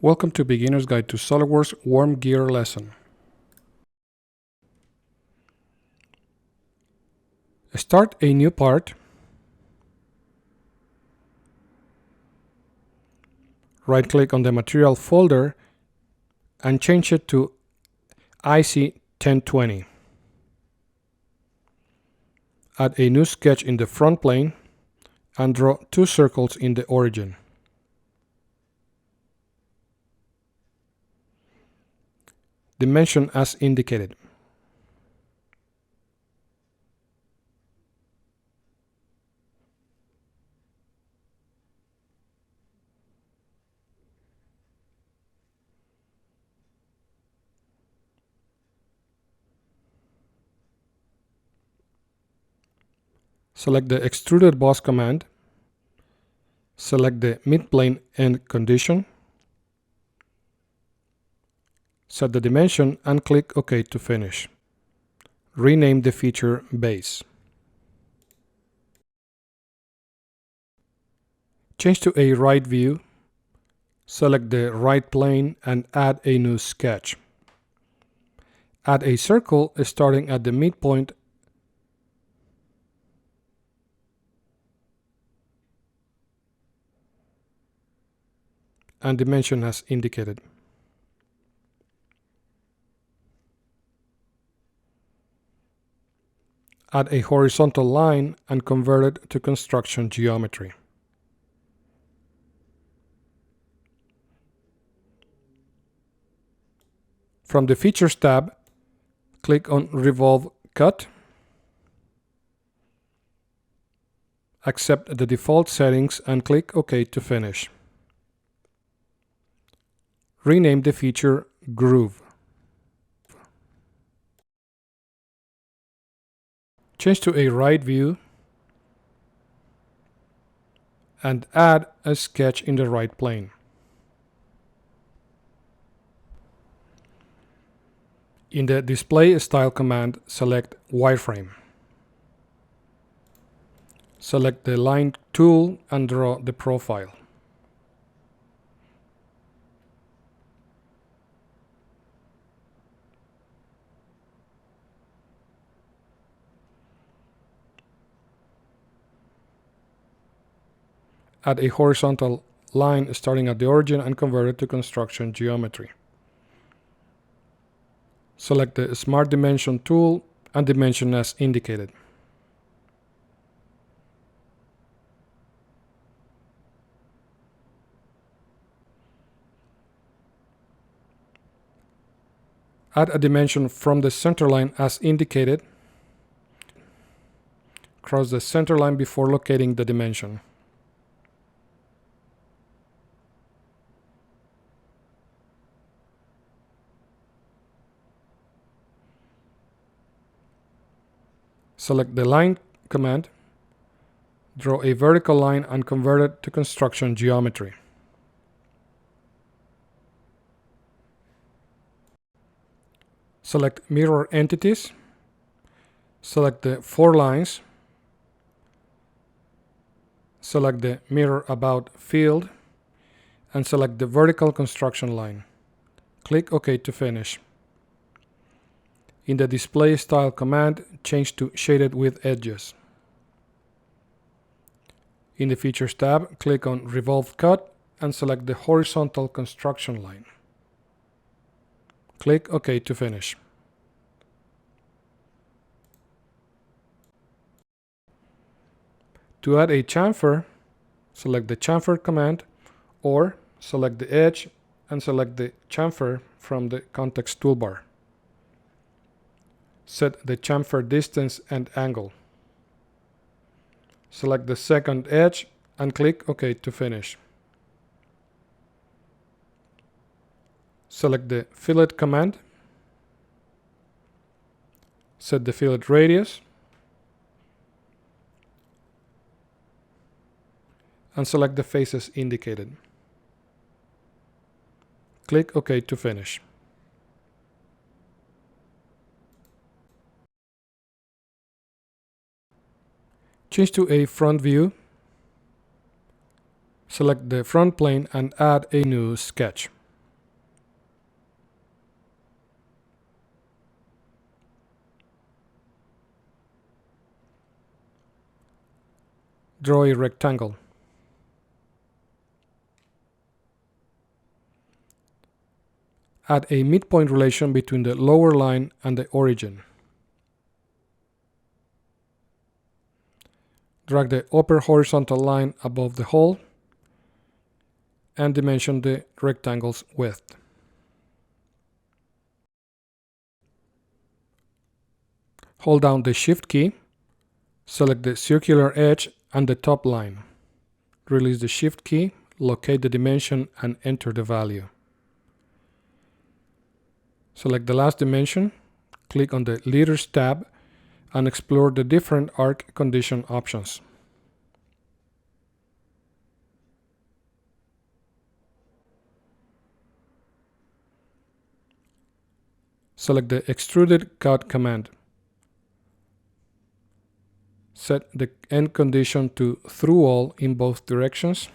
Welcome to Beginner's Guide to SOLIDWORKS Worm Gear lesson. Start a new part. Right-click on the material folder and change it to IC 1020. Add a new sketch in the front plane and draw two circles in the origin. Dimension as indicated. Select the Extruded Boss command. Select the midplane end condition. Set the dimension and click OK to finish. Rename the feature Base. Change to a right view. Select the right plane and add a new sketch. Add a circle starting at the midpoint and dimension as indicated. Add a horizontal line and convert it to construction geometry. From the Features tab, click on Revolve Cut. Accept the default settings and click OK to finish. Rename the feature Groove. Change to a right view and add a sketch in the right plane. In the Display Style command, select Wireframe. Select the Line tool and draw the profile. Add a horizontal line starting at the origin and convert it to construction geometry. Select the Smart Dimension tool and dimension as indicated. Add a dimension from the center line as indicated. Cross the center line before locating the dimension. Select the Line command, draw a vertical line and convert it to construction geometry. Select Mirror Entities, select the 4 lines, select the Mirror About field, and select the vertical construction line. Click OK to finish. In the Display Style command, change to Shaded with Edges. In the Features tab, click on Revolve Cut and select the horizontal construction line. Click OK to finish. To add a chamfer, select the Chamfer command or select the edge and select the chamfer from the context toolbar. Set the chamfer distance and angle. Select the second edge and click OK to finish. Select the Fillet command. Set the fillet radius. And select the faces indicated. Click OK to finish. Change to a front view. Select the front plane and add a new sketch. Draw a rectangle. Add a midpoint relation between the lower line and the origin. Drag the upper horizontal line above the hole and dimension the rectangle's width. Hold down the Shift key, select the circular edge and the top line. Release the Shift key, locate the dimension and enter the value. Select the last dimension, click on the Leaders tab and explore the different arc condition options. Select the Extruded Cut command. Set the end condition to Through All in both directions.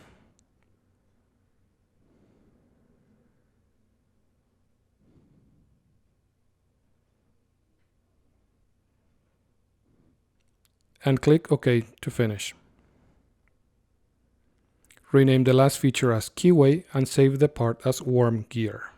And click OK to finish. Rename the last feature as Keyway and save the part as Worm Gear.